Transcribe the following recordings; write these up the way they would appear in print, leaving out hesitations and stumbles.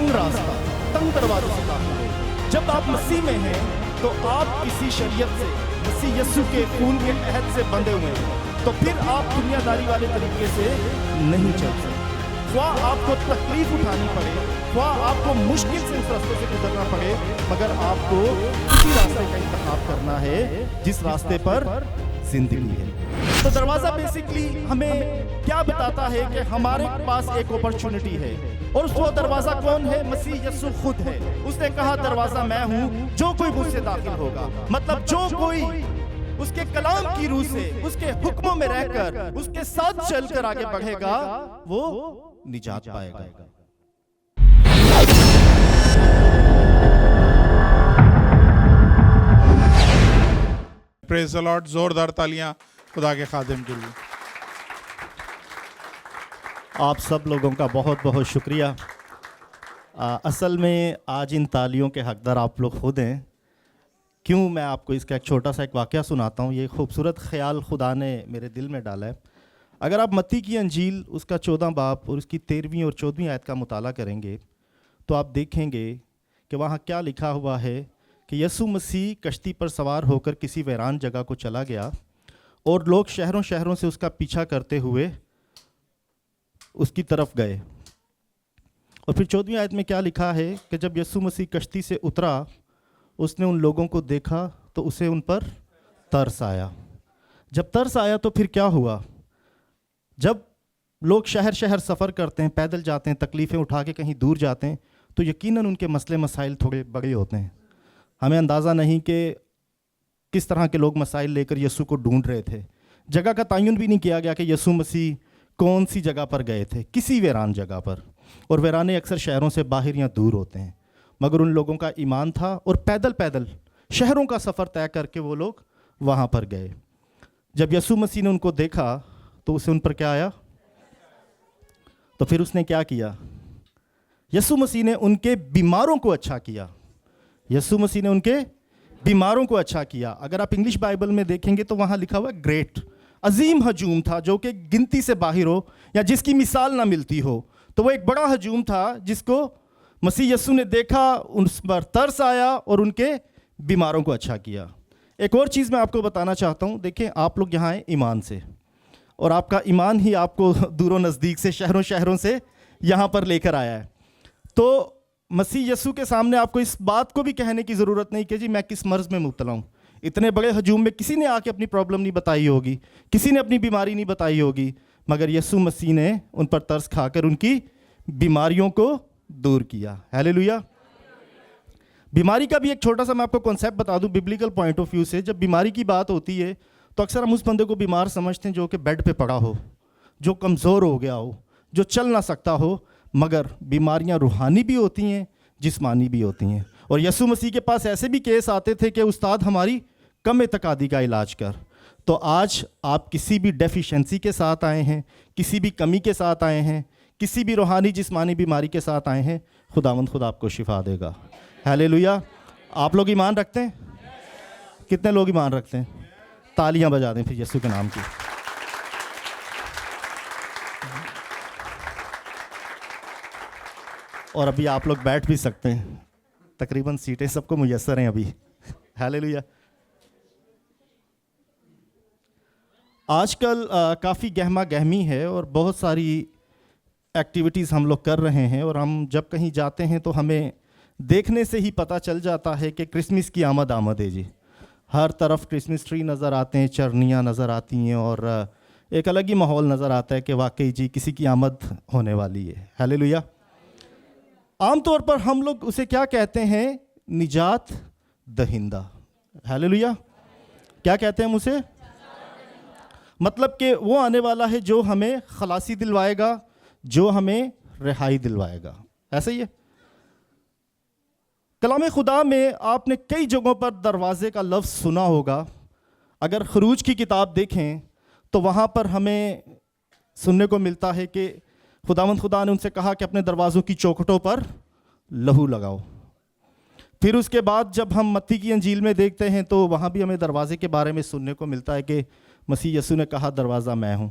तंग रास्ता, तंग दरवाजे से दाखिल हो। जब आप मसीह में हैं तो आप किसी शरीयत से, मसीह यीशु के खून के अहद से बंधे हुए हैं, तो फिर आप दुनियादारी वाले तरीके से नहीं चल सकते। ख्वाह आपको तकलीफ उठानी पड़े, ख्वाह आपको मुश्किल से उस रास्ते से गुजरना पड़े, मगर आपको उसी रास्ते का इंतखाब करना है जिस रास्ते पर जिंदगी है। तो दरवाजा बेसिकली हमें क्या बताता है कि हमारे पास एक अपॉर्चुनिटी है, और वो दरवाजा कौन है? मसीह यीशु खुद है। उसने कहा दरवाजा मैं हूं, जो कोई मुझसे दाखिल होगा, मतलब जो कोई उसके कलाम की रूह से, उसके हुक्मों में रहकर, उसके साथ चलकर आगे बढ़ेगा, वो निजात पाएगा। प्रेज़ द लॉर्ड, जोरदार तालियां खुदा के खादिम के लिए। आप सब लोगों का बहुत बहुत शुक्रिया। असल में आज इन तालियों के हकदार आप लोग खुद हैं। क्यों, मैं आपको इसका एक छोटा सा एक वाक़या सुनाता हूँ। ये खूबसूरत ख़्याल खुदा ने मेरे दिल में डाला है। अगर आप मत्ती की अंजील उसका 14 बाब और उसकी 13वीं और 14वीं आयत का मुताला करेंगे तो आप देखेंगे कि वहाँ क्या लिखा हुआ है कि यीशु मसीह कश्ती पर सवार होकर किसी वीरान जगह को चला गया और लोग शहरों शहरों से उसका पीछा करते हुए उसकी तरफ गए। और फिर 14वीं आयत में क्या लिखा है कि जब यीशु मसीह कश्ती से उतरा, उसने उन लोगों को देखा तो उसे उन पर तरस आया। जब तरस आया तो फिर क्या हुआ? जब लोग शहर शहर सफ़र करते हैं, पैदल जाते हैं, तकलीफ़ें उठा के कहीं दूर जाते हैं, तो यकीनन उनके मसले मसाइल थोड़े बड़े होते हैं। हमें अंदाज़ा नहीं कि किस तरह के लोग मसाइल लेकर यीशु को ढूंढ रहे थे। जगह का तयन भी नहीं किया गया कि यीशु मसीह कौन सी जगह पर गए थे, किसी वीरान जगह पर। और वीराने अक्सर शहरों से बाहर या दूर होते हैं, मगर उन लोगों का ईमान था और पैदल पैदल शहरों का सफ़र तय करके वो लोग वहाँ पर गए। जब यीशु मसीह ने उनको देखा तो उसे उन पर क्या आया? तो फिर उसने क्या किया? यीशु मसीह ने उनके बीमारों को अच्छा किया। यीशु मसीह ने उनके बीमारों को अच्छा किया। अगर आप इंग्लिश बाइबल में देखेंगे तो वहाँ लिखा हुआ ग्रेट, अजीम हजूम था जो कि गिनती से बाहर हो या जिसकी मिसाल ना मिलती हो। तो वो एक बड़ा हजूम था जिसको मसीह यीशु ने देखा, उस पर तरस आया और उनके बीमारों को अच्छा किया। एक और चीज़ मैं आपको बताना चाहता हूँ। देखें, आप लोग यहाँ आए ईमान से, और आपका ईमान ही आपको दूरों नज़दीक से, शहरों शहरों से यहाँ पर लेकर आया है। तो मसीह यीशु के सामने आपको इस बात को भी कहने की ज़रूरत नहीं कि जी मैं किस मर्ज़ में मुब्तला हूँ। इतने बड़े हजूम में किसी ने आके अपनी प्रॉब्लम नहीं बताई होगी, किसी ने अपनी बीमारी नहीं बताई होगी, मगर यीशु मसीह ने उन पर तरस खाकर उनकी बीमारियों को दूर किया। हालेलुया। बीमारी का भी एक छोटा सा मैं आपको कॉन्सेप्ट बता दूं बिब्लिकल पॉइंट ऑफ व्यू से। जब बीमारी की बात होती है तो अक्सर हम उस बंदे को बीमार समझते हैं जो कि बेड पे पड़ा हो, जो कमज़ोर हो गया हो, जो चल ना सकता हो। मगर बीमारियां रूहानी भी होती हैं, जिस्मानी भी होती हैं। और यीशु मसीह के पास ऐसे भी केस आते थे कि उस्ताद हमारी कम एतकादी का इलाज कर। तो आज आप किसी भी डेफिशिएंसी के साथ आए हैं, किसी भी कमी के साथ आए हैं, किसी भी रूहानी जिस्मानी बीमारी के साथ आए हैं, खुदावंद खुदा आपको शिफा देगा। हालेलुया। आप लोग ईमान रखते हैं? कितने लोग ईमान रखते हैं? तालियां बजा दें फिर यीशु के नाम की। और अभी आप लोग बैठ भी सकते हैं, तकरीबन सीटें सबको मुयस्सर हैं अभी। हालेलुया। आजकल काफ़ी गहमा गहमी है और बहुत सारी एक्टिविटीज़ हम लोग कर रहे हैं, और हम जब कहीं जाते हैं तो हमें देखने से ही पता चल जाता है कि क्रिसमस की आमद है जी। हर तरफ क्रिसमस ट्री नज़र आते हैं, चरनियाँ नज़र आती हैं, और एक अलग ही माहौल नज़र आता है कि वाकई जी किसी की आमद होने वाली है। हालेलुया। आमतौर पर हम लोग उसे क्या कहते हैं? निजात दहिंदा। हालेलुया। क्या कहते हैं हम उसे? मतलब कि वो आने वाला है जो हमें खलासी दिलवाएगा, जो हमें रिहाई दिलवाएगा। ऐसा ही है। कलाम खुदा में आपने कई जगहों पर दरवाजे का लफ्ज़ सुना होगा। अगर खरूज की किताब देखें तो वहाँ पर हमें सुनने को मिलता है कि खुदावंद खुदा ने उनसे कहा कि अपने दरवाज़ों की चौखटों पर लहू लगाओ। फिर उसके बाद जब हम मत्ती की अंजील में देखते हैं तो वहाँ भी हमें दरवाजे के बारे में सुनने को मिलता है कि मसीह यीशु ने कहा दरवाज़ा मैं हूँ।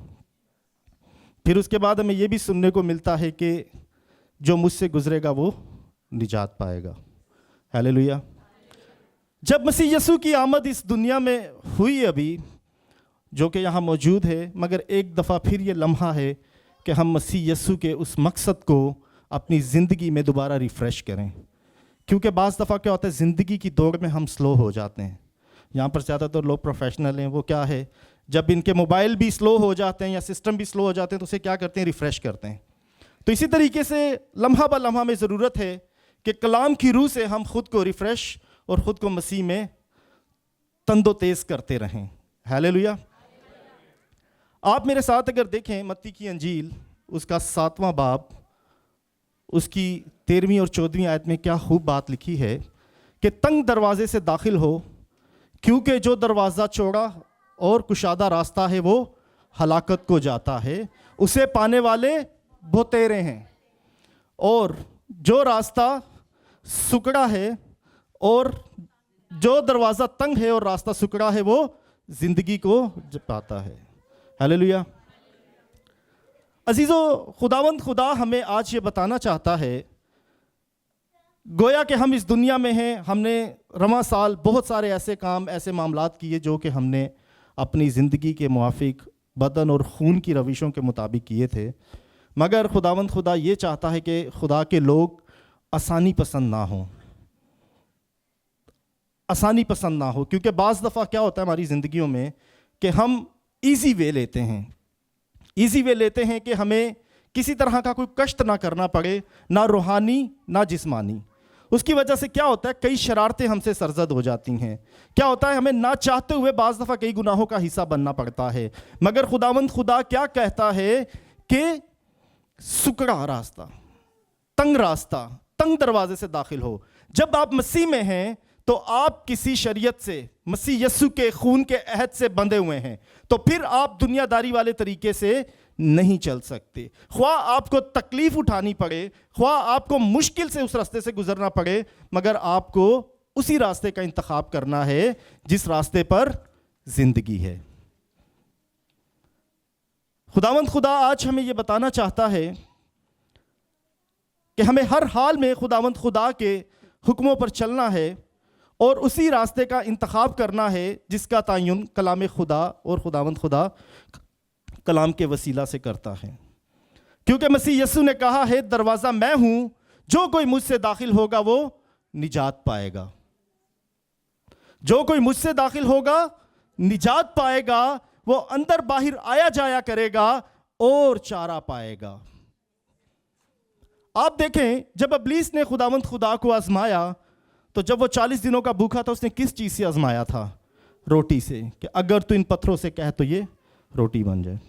फिर उसके बाद हमें ये भी सुनने को मिलता है कि जो मुझसे गुजरेगा वो निजात पाएगा। हालेलुया। जब मसीह यीशु की आमद इस दुनिया में हुई अभी, जो कि यहाँ मौजूद है, मगर एक दफ़ा फिर ये लम्हा है कि हम मसीह यीशु के उस मकसद को अपनी ज़िंदगी में दोबारा रिफ़्रेश करें। क्योंकि बाज़ दफ़ा क्या होता है, ज़िंदगी की दौड़ में हम स्लो हो जाते हैं। यहाँ पर ज़्यादातर लोग प्रोफेशनल हैं, वो क्या है, जब इनके मोबाइल भी स्लो हो जाते हैं या सिस्टम भी स्लो हो जाते हैं तो उसे क्या करते हैं, रिफ़्रेश करते हैं। तो इसी तरीके से लम्हा ब लम्हा में ज़रूरत है कि कलाम की रूह से हम ख़ुद को रिफ़्रेश और ख़ुद को मसीह में तंदो तेज़ करते रहें। हालेलुया। आप मेरे साथ अगर देखें मत्ती की अंजील उसका 7वां बाब, उसकी 13वीं और 14वीं आयत में क्या खूब बात लिखी है कि तंग दरवाजे से दाखिल हो, क्योंकि जो दरवाज़ा चौड़ा और कुशादा रास्ता है वो हलाकत को जाता है, उसे पाने वाले बहुतेरे हैं। और जो रास्ता सुकड़ा है और जो दरवाज़ा तंग है और रास्ता सुकड़ा है वो ज़िंदगी को पाता है। हालेलुया। अजीज़ों, खुदावंद खुदा हमें आज ये बताना चाहता है, गोया कि हम इस दुनिया में हैं, हमने रवां साल बहुत सारे ऐसे काम, ऐसे मामलात किए जो कि हमने अपनी ज़िंदगी के मुआफिक बदन और खून की रविशों के मुताबिक किए थे। मगर खुदावंद खुदा ये चाहता है कि खुदा के लोग आसानी पसंद ना हों, आसानी पसंद ना हो। क्योंकि बाज़ दफ़ा क्या होता है हमारी ज़िंदगियों में कि हम ईज़ी वे लेते हैं, ईज़ी वे लेते हैं कि हमें किसी तरह का कोई कष्ट ना करना पड़े, ना रूहानी ना जिस्मानी। उसकी वजह से क्या होता है, कई शरारतें हमसे सरजद हो जाती हैं। क्या होता है, हमें ना चाहते हुए बाज़ दफ़ा कई गुनाहों का हिस्सा बनना पड़ता है। मगर खुदावंद खुदा क्या कहता है कि सुकड़ा रास्ता, तंग रास्ता, तंग दरवाजे से दाखिल हो। जब आप मसीह में हैं तो आप किसी शरीयत से, मसीह यस्सु के खून के अहद से बंधे हुए हैं, तो फिर आप दुनियादारी वाले तरीके से नहीं चल सकते। ख्वाह आपको तकलीफ उठानी पड़े, ख्वाह आपको मुश्किल से उस रास्ते से गुजरना पड़े, मगर आपको उसी रास्ते का इंतखाब करना है जिस रास्ते पर जिंदगी है। खुदावंद खुदा आज हमें यह बताना चाहता है कि हमें हर हाल में खुदावंद खुदा के हुक्मों पर चलना है और उसी रास्ते का इंतखाब करना है जिसका तयन कलाम खुदा और खुदावंद खुदा कलाम के वसीला से करता है। क्योंकि मसीह यस्सु ने कहा है, दरवाज़ा मैं हूं, जो कोई मुझसे दाखिल होगा वो निजात पाएगा। जो कोई मुझसे दाखिल होगा निजात पाएगा, वो अंदर बाहर आया जाया करेगा और चारा पाएगा। आप देखें, जब इब्लीस ने खुदावंद खुदा को आजमाया तो जब वो 40 दिनों का भूखा था, उसने किस चीज़ से आजमाया था? रोटी से, कि अगर तू इन पत्थरों से कह तो ये रोटी बन जाए।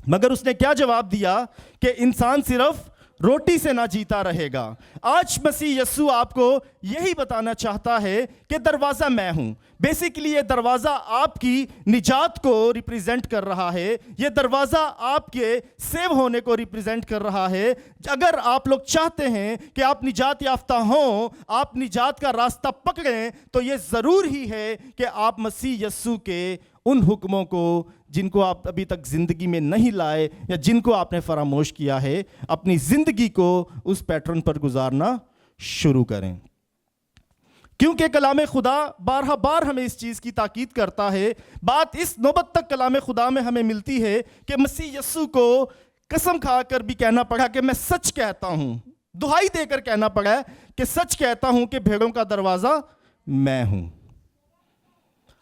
मगर उसने क्या जवाब दिया कि इंसान सिर्फ रोटी से ना जीता रहेगा। आज मसीह यस्सु आपको यही बताना चाहता है कि दरवाज़ा मैं हूं। बेसिकली ये दरवाज़ा आपकी निजात को रिप्रेजेंट कर रहा है, ये दरवाज़ा आपके सेव होने को रिप्रेजेंट कर रहा है। अगर आप लोग चाहते हैं कि आप निजात याफ्ता हों, आप निजात का रास्ता पकड़ें, तो ये ज़रूर ही है कि आप मसीह यस्सु के उन हुक्मों को जिनको आप अभी तक ज़िंदगी में नहीं लाए या जिनको आपने फरामोश किया है, अपनी ज़िंदगी को उस पैटर्न पर गुजारना शुरू करें। क्योंकि कलाम खुदा बारहा बार हमें इस चीज़ की ताकीद करता है। बात इस नौबत तक कलाम खुदा में हमें मिलती है कि मसीह यस्सु को कसम खाकर भी कहना पड़ा कि मैं सच कहता हूँ, दुहाई देकर कहना पड़ा कि सच कहता हूँ कि भेड़ों का दरवाज़ा मैं हूँ।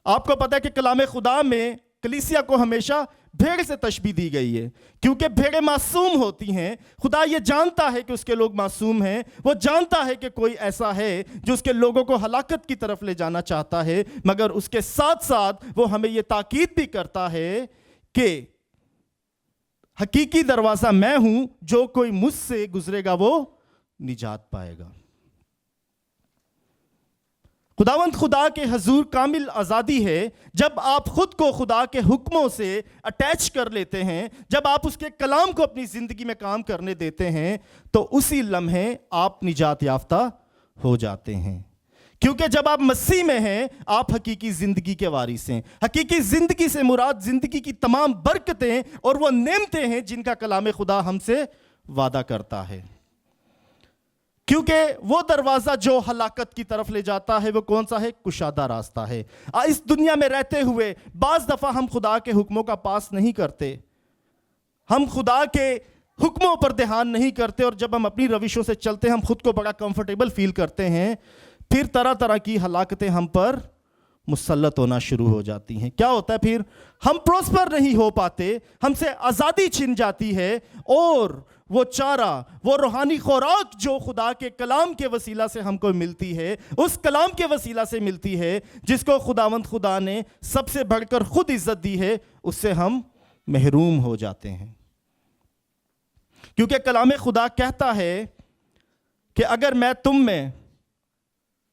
आपको पता है कि कलाम खुदा में कलीसिया को हमेशा भेड़ से तशबीह दी गई है, क्योंकि भेड़ें मासूम होती हैं। खुदा ये जानता है कि उसके लोग मासूम हैं, वो जानता है कि कोई ऐसा है जो उसके लोगों को हलाकत की तरफ ले जाना चाहता है, मगर उसके साथ साथ वो हमें ये ताकीद भी करता है कि हकीकी दरवाज़ा मैं हूं, जो कोई मुझसे गुजरेगा वो निजात पाएगा। खुदावंद खुदा के हजूर कामिल आज़ादी है जब आप खुद को खुदा के हुक्मों से अटैच कर लेते हैं, जब आप उसके कलाम को अपनी ज़िंदगी में काम करने देते हैं, तो उसी लम्हे आप निजात याफ्ता हो जाते हैं। क्योंकि जब आप मसीह में हैं, आप हकीकी ज़िंदगी के वारिस हैं। हकीकी ज़िंदगी से मुराद ज़िंदगी की तमाम बरकतें और वो नेमतें हैं जिनका कलाम खुदा हमसे वादा करता है। کیونکہ وہ دروازہ جو ہلاکت کی طرف لے جاتا ہے وہ کون سا ہے؟ کشادہ راستہ ہے۔ اس دنیا میں رہتے ہوئے بعض دفعہ ہم خدا کے حکموں کا پاس نہیں کرتے، ہم خدا کے حکموں پر دھیان نہیں کرتے، اور جب ہم اپنی روشوں سے چلتے ہیں ہم خود کو بڑا کمفرٹیبل فیل کرتے ہیں، پھر طرح طرح کی ہلاکتیں ہم پر مسلط ہونا شروع ہو جاتی ہیں۔ کیا ہوتا ہے پھر؟ ہم پروسپر نہیں ہو پاتے، ہم سے آزادی چھن جاتی ہے، اور وہ چارہ، وہ روحانی خوراک جو خدا کے کلام کے وسیلہ سے ہم کو ملتی ہے، اس کلام کے وسیلہ سے ملتی ہے جس کو خداوند خدا نے سب سے بڑھ کر خود عزت دی ہے، اس سے ہم محروم ہو جاتے ہیں۔ کیونکہ کلام خدا کہتا ہے کہ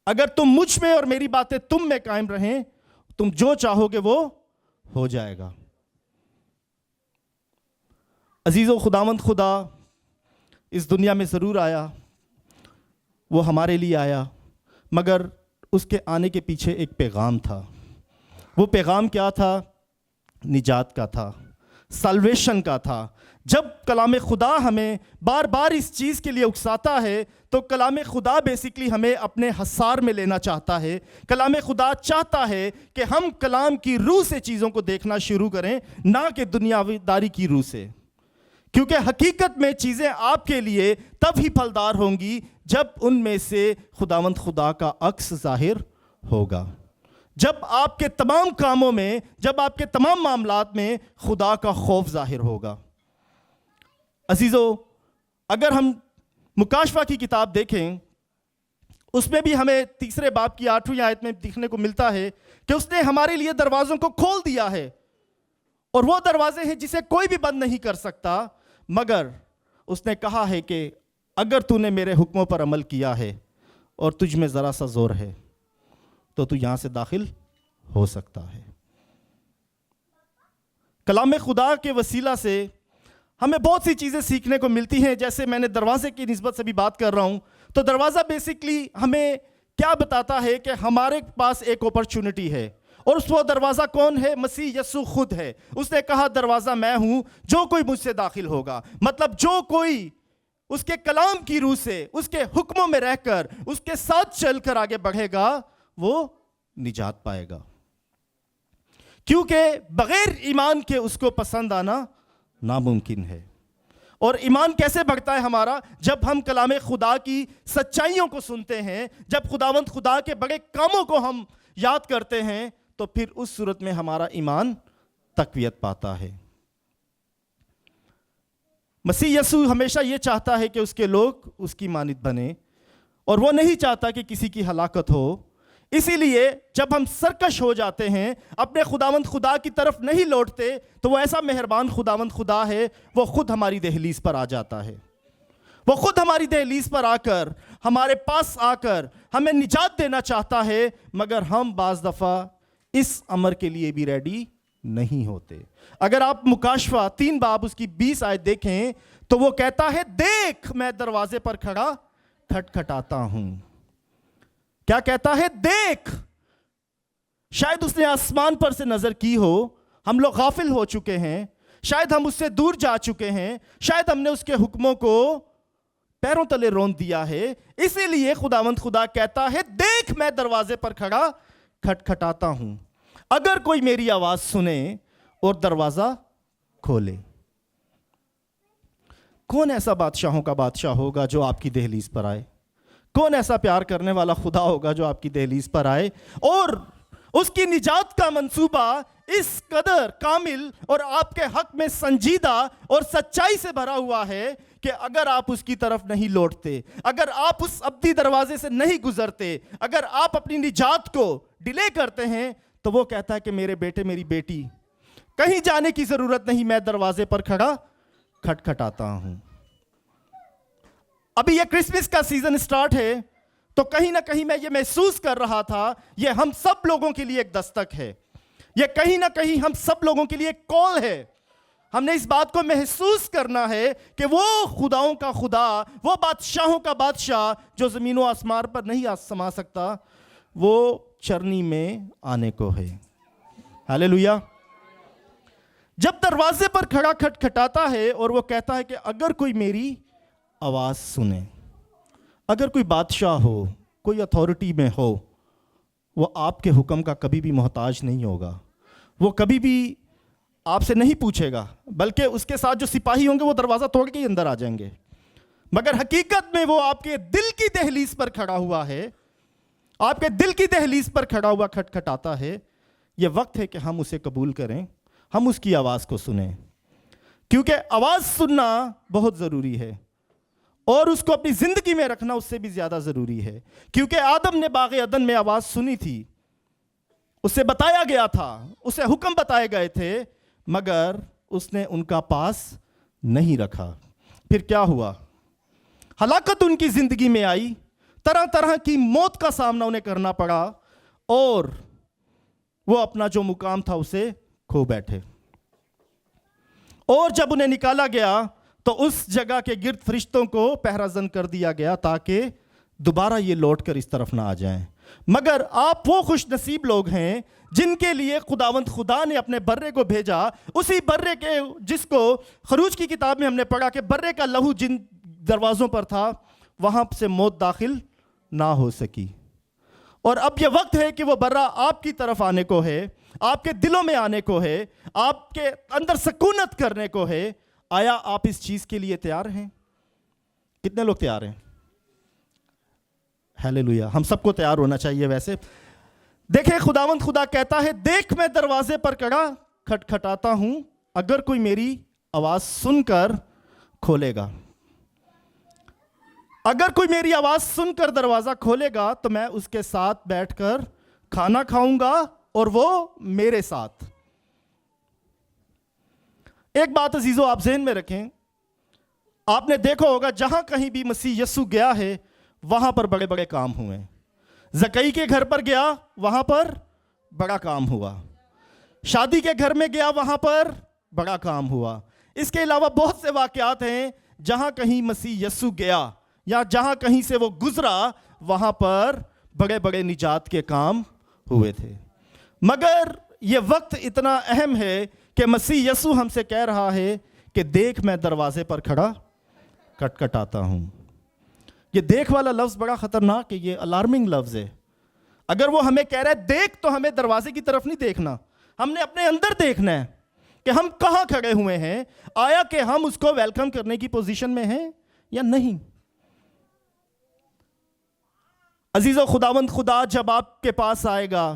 اگر تم مجھ میں اور میری باتیں تم میں قائم رہیں، تم جو چاہو گے وہ ہو جائے گا۔ عزیزو، خداوند خدا اس دنیا میں ضرور آیا، وہ ہمارے لیے آیا، مگر اس کے آنے کے پیچھے ایک پیغام تھا۔ وہ پیغام کیا تھا؟ نجات کا تھا، سالویشن کا تھا۔ جب کلام خدا ہمیں بار بار اس چیز کے لیے اکساتا ہے تو کلام خدا بیسیکلی ہمیں اپنے حصار میں لینا چاہتا ہے۔ کلام خدا چاہتا ہے کہ ہم کلام کی روح سے چیزوں کو دیکھنا شروع کریں، نہ کہ دنیاوی داری کی روح سے، کیونکہ حقیقت میں چیزیں آپ کے لیے تب ہی پھلدار ہوں گی جب ان میں سے خداوند خدا کا عکس ظاہر ہوگا، جب آپ کے تمام کاموں میں، جب آپ کے تمام معاملات میں خدا کا خوف ظاہر ہوگا۔ عزیزو، اگر ہم مکاشفہ کی کتاب دیکھیں، اس میں بھی ہمیں 3 باب کی 8ویں آیت میں دیکھنے کو ملتا ہے کہ اس نے ہمارے لیے دروازوں کو کھول دیا ہے، اور وہ دروازے ہیں جسے کوئی بھی بند نہیں کر سکتا، مگر اس نے کہا ہے کہ اگر تو نے میرے حکموں پر عمل کیا ہے اور تجھ میں ذرا سا زور ہے تو تو یہاں سے داخل ہو سکتا ہے۔ کلام خدا کے وسیلہ سے ہمیں بہت سی چیزیں سیکھنے کو ملتی ہیں۔ جیسے میں نے دروازے کی نسبت سے بھی بات کر رہا ہوں، تو دروازہ بیسیکلی ہمیں کیا بتاتا ہے کہ ہمارے پاس ایک اپرچونٹی ہے، اور وہ دروازہ کون ہے؟ مسیح یسوع خود ہے۔ اس نے کہا دروازہ میں ہوں، جو کوئی مجھ سے داخل ہوگا، مطلب جو کوئی اس کے کلام کی روح سے، اس کے حکموں میں رہ کر، اس کے ساتھ چل کر آگے بڑھے گا، وہ نجات پائے گا، کیونکہ بغیر ایمان کے اس کو پسند آنا ناممکن ہے۔ اور ایمان کیسے بڑھتا ہے ہمارا؟ جب ہم کلام خدا کی سچائیوں کو سنتے ہیں، جب خداوند خدا کے بڑے کاموں کو ہم یاد کرتے ہیں، تو پھر اس صورت میں ہمارا ایمان تقویت پاتا ہے۔ مسیح یسوع ہمیشہ یہ چاہتا ہے کہ اس کے لوگ اس کی مانند بنیں، اور وہ نہیں چاہتا کہ کسی کی ہلاکت ہو۔ اسی لیے جب ہم سرکش ہو جاتے ہیں، اپنے خداوند خدا کی طرف نہیں لوٹتے، تو وہ ایسا مہربان خداوند خدا ہے، وہ خود ہماری دہلیز پر آ جاتا ہے۔ وہ خود ہماری دہلیز پر آ کر، ہمارے پاس آ کر ہمیں نجات دینا چاہتا ہے، مگر ہم بعض دفعہ اس امر کے لیے بھی ریڈی نہیں ہوتے۔ اگر آپ مکاشفہ 3 باب اس کی 20 آیت دیکھیں تو وہ کہتا ہے دیکھ میں دروازے پر کھڑا کھٹکھٹاتا ہوں۔ کیا کہتا ہے؟ دیکھ۔ شاید اس نے آسمان پر سے نظر کی ہو، ہم لوگ غافل ہو چکے ہیں، شاید ہم اس سے دور جا چکے ہیں، شاید ہم نے اس کے حکموں کو پیروں تلے روند دیا ہے، اسی لیے خداوند خدا کہتا ہے دیکھ میں دروازے پر کھڑا کھٹکھٹاتا ہوں، اگر کوئی میری آواز سنے اور دروازہ کھولے۔ کون ایسا بادشاہوں کا بادشاہ ہوگا جو آپ کی دہلیز پر آئے؟ کون ایسا پیار کرنے والا خدا ہوگا جو آپ کی دہلیز پر آئے اور اس کی نجات کا منصوبہ اس قدر کامل اور آپ کے حق میں سنجیدہ اور سچائی سے بھرا ہوا ہے کہ اگر آپ اس کی طرف نہیں لوٹتے، اگر آپ اس ابدی دروازے سے نہیں گزرتے، اگر آپ اپنی نجات کو ڈیلے کرتے ہیں، تو وہ کہتا ہے کہ میرے بیٹے میری بیٹی، کہیں جانے کی ضرورت نہیں، میں دروازے پر کھڑا کھٹکھٹاتا ہوں۔ ابھی یہ کرسمس کا سیزن سٹارٹ ہے، تو کہیں نہ کہیں میں یہ محسوس کر رہا تھا، یہ ہم سب لوگوں کے لیے ایک دستک ہے، یہ کہیں نہ کہیں ہم سب لوگوں کے لیے ایک کال ہے۔ ہم نے اس بات کو محسوس کرنا ہے کہ وہ خداؤں کا خدا، وہ بادشاہوں کا بادشاہ جو زمین و آسمان پر نہیں سما سکتا، وہ چرنی میں آنے کو ہے۔ ہاللیلویا۔ جب دروازے پر کھڑا کھٹکھٹاتا ہے اور وہ کہتا ہے کہ اگر کوئی میری آواز سنے، अगर कोई बादशाह हो, कोई अथॉरिटी में हो, वो आपके हुक्म का कभी भी मोहताज नहीं होगा। वो कभी भी आपसे नहीं पूछेगा, बल्कि उसके साथ जो सिपाही होंगे वो दरवाज़ा तोड़ के ही अंदर आ जाएंगे। मगर हकीकत में वो आपके दिल की दहलीज पर खड़ा हुआ है, आपके दिल की दहलीज पर खड़ा हुआ खटखटाता है। ये वक्त है कि हम उसे कबूल करें, हम उसकी आवाज़ को सुनें, क्योंकि आवाज़ सुनना बहुत ज़रूरी है और उसको अपनी ज़िंदगी में रखना उससे भी ज़्यादा ज़रूरी है। क्योंकि आदम ने बाग़ अदन में आवाज़ सुनी थी, उसे बताया गया था, उसे हुक्म बताए गए थे, मगर उसने उनका पास नहीं रखा। फिर क्या हुआ? हलाकत उनकी ज़िंदगी में आई, तरह तरह की मौत का सामना उन्हें करना पड़ा और वो अपना जो मुकाम था उसे खो बैठे। और जब उन्हें निकाला गया तो उस जगह के गिर्द फरिश्तों को पहराजन कर दिया गया ताकि दोबारा ये लौट कर इस तरफ ना आ जाएं। मगर आप वो खुश नसीब लोग हैं जिनके लिए खुदावंद खुदा ने अपने बर्रे को भेजा, उसी बर्रे के जिसको खरूज की किताब में हमने पढ़ा कि बर्रे का लहू जिन दरवाज़ों पर था वहाँ से मौत दाखिल ना हो सकी। और अब यह वक्त है कि वो बर्रा आपकी तरफ आने को है, आपके दिलों में आने को है, आपके अंदर सकूनत करने को है। आया आप इस चीज़ के लिए तैयार हैं? कितने लोग तैयार हैं? हालेलुया। हम सबको तैयार होना चाहिए। वैसे देखें, खुदावंद खुदा कहता है, देख मैं दरवाजे पर खड़ा खटखटाता हूं, अगर कोई मेरी आवाज़ सुनकर खोलेगा, अगर कोई मेरी आवाज़ सुनकर दरवाज़ा खोलेगा तो मैं उसके साथ बैठकर खाना खाऊंगा और वो मेरे साथ। एक बात अजीज़ों आप ज़हन में रखें, आपने देखा होगा जहां कहीं भी मसीह यस्सु गया है वहां पर बड़े बड़े काम हुए। ज़कई के घर पर गया, वहां पर बड़ा काम हुआ। शादी के घर में गया, वहां पर बड़ा काम हुआ। इसके अलावा बहुत से वाक़यात हैं जहां कहीं मसीह यस्सु गया या जहां कहीं से वो गुजरा, वहां पर बड़े बड़े निजात के काम हुए थे। मगर ये वक्त इतना अहम है कि मसीह यस्सु हमसे कह रहा है कि देख मैं दरवाजे पर खड़ा खटखटाता हूं। ये देख वाला लफ्ज़ बड़ा ख़तरनाक है, ये अलार्मिंग लफ्ज़ है। अगर वो हमें कह रहा है देख, तो हमें दरवाजे की तरफ नहीं देखना, हमने अपने अंदर देखना है कि हम कहाँ खड़े हुए हैं। आया कि हम उसको वेलकम करने की पोजीशन में हैं या नहीं। अजीज़ों, खुदावंद खुदा जब आपके पास आएगा,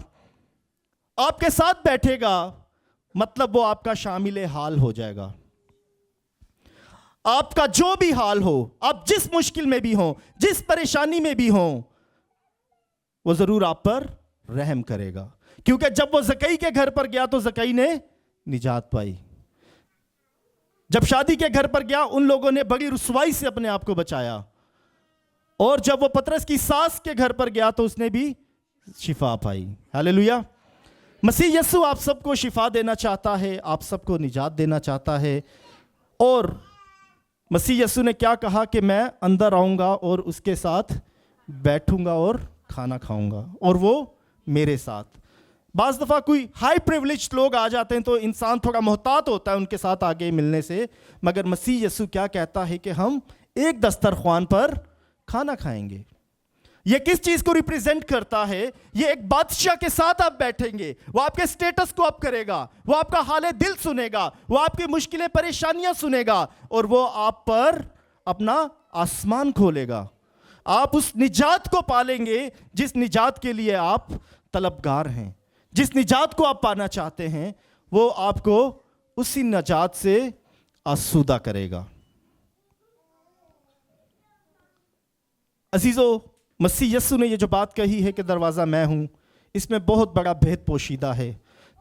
आपके साथ बैठेगा, मतलब वो आपका शामिल हाल हो जाएगा। आपका जो भी हाल हो, आप जिस मुश्किल में भी हो, जिस परेशानी में भी हो, वो जरूर आप पर रहम करेगा। क्योंकि जब वो ज़कई के घर पर गया तो ज़कई ने निजात पाई। जब शादी के घर पर गया, उन लोगों ने बड़ी रुसवाई से अपने आप को बचाया। और जब वो पतरस की सास के घर पर गया तो उसने भी शिफा पाई। हालेलुया। मसीह यस्सु आप सबको शिफा देना चाहता है, आप सबको निजात देना चाहता है। और मसीह यस्सु ने क्या कहा कि मैं अंदर आऊँगा और उसके साथ बैठूंगा और खाना खाऊंगा और वो मेरे साथ। बाज़ दफ़ा कोई हाई प्रिविलेज लोग आ जाते हैं तो इंसान थोड़ा मोहतात होता है उनके साथ आगे मिलने से, मगर मसीह यस्सु क्या कहता है कि हम एक दस्तरख्वान पर खाना खाएंगे। ये किस चीज़ को रिप्रेजेंट करता है? ये एक बादशाह के साथ आप बैठेंगे, वो आपके स्टेटस को अप करेगा, वो आपका हाल दिल सुनेगा, वो आपकी मुश्किलें परेशानियां सुनेगा और वो आप पर अपना आसमान खोलेगा। आप उस निजात को पालेंगे जिस निजात के लिए आप तलबगार हैं, जिस निजात को आप पाना चाहते हैं, वो आपको उसी निजात से आसूदा करेगा। अजीज़ों, मसीह यस्सु ने ये जो बात कही है कि दरवाज़ा मैं हूँ, इसमें बहुत बड़ा भेद पोशीदा है।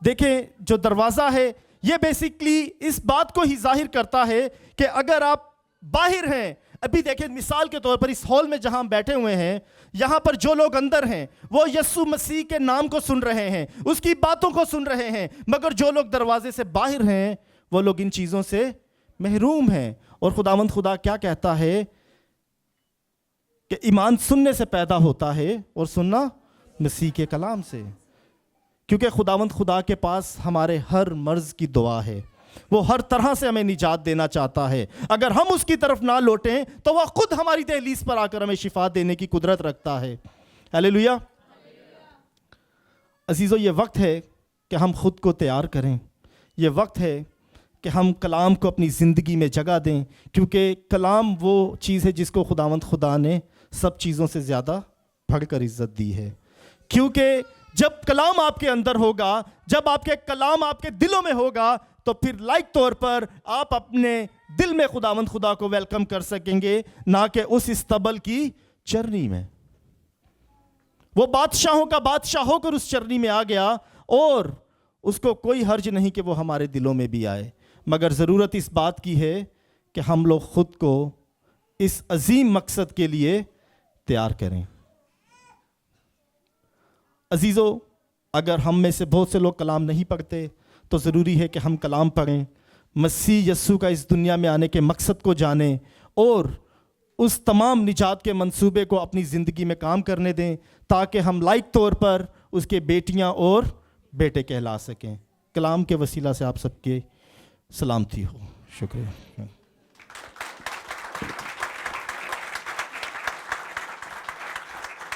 देखें, जो दरवाज़ा है ये बेसिकली इस बात को ही जाहिर करता है कि अगर आप बाहर हैं, अभी देखें मिसाल के तौर पर इस हॉल में जहाँ हम बैठे हुए हैं, यहाँ पर जो लोग अंदर हैं वो यस्सु मसीह के नाम को सुन रहे हैं, उसकी बातों को सुन रहे हैं, मगर जो लोग दरवाजे से बाहर हैं वो लोग इन चीज़ों से महरूम हैं। और खुदावंद खुदा क्या कहता है कि ईमान सुनने से पैदा होता है और सुनना मसीह के कलाम से। क्योंकि खुदावंद खुदा के पास हमारे हर मर्ज़ की दुआ है, وہ ہر طرح سے ہمیں نجات دینا چاہتا ہے. اگر ہم اس کی طرف نہ لوٹیں تو وہ خود ہماری دہلیز پر آ کر ہمیں شفا دینے کی قدرت رکھتا ہے. ہیلیلویا. عزیزو، یہ وقت ہے کہ ہم خود کو تیار کریں. یہ وقت ہے کہ ہم کلام کو اپنی زندگی میں جگہ دیں، کیونکہ کلام وہ چیز ہے جس کو خداوند خدا نے سب چیزوں سے زیادہ بڑھ کر عزت دی ہے. کیونکہ جب کلام آپ کے اندر ہوگا، جب آپ کے کلام آپ کے دلوں میں ہوگا، تو پھر لائق طور پر آپ اپنے دل میں خداوند خدا کو ویلکم کر سکیں گے، نہ کہ اس استبل کی چرنی میں. وہ بادشاہوں کا بادشاہ ہو کر اس چرنی میں آ گیا، اور اس کو کوئی حرج نہیں کہ وہ ہمارے دلوں میں بھی آئے. مگر ضرورت اس بات کی ہے کہ ہم لوگ خود کو اس عظیم مقصد کے لیے تیار کریں. عزیزو، اگر ہم میں سے بہت سے لوگ کلام نہیں پڑھتے تو ضروری ہے کہ ہم کلام پڑھیں، مسیح یسوع کا اس دنیا میں آنے کے مقصد کو جانیں، اور اس تمام نجات کے منصوبے کو اپنی زندگی میں کام کرنے دیں، تاکہ ہم لائق طور پر اس کے بیٹیاں اور بیٹے کہلا سکیں. کلام کے وسیلہ سے آپ سب کے سلامتی ہو. شکریہ.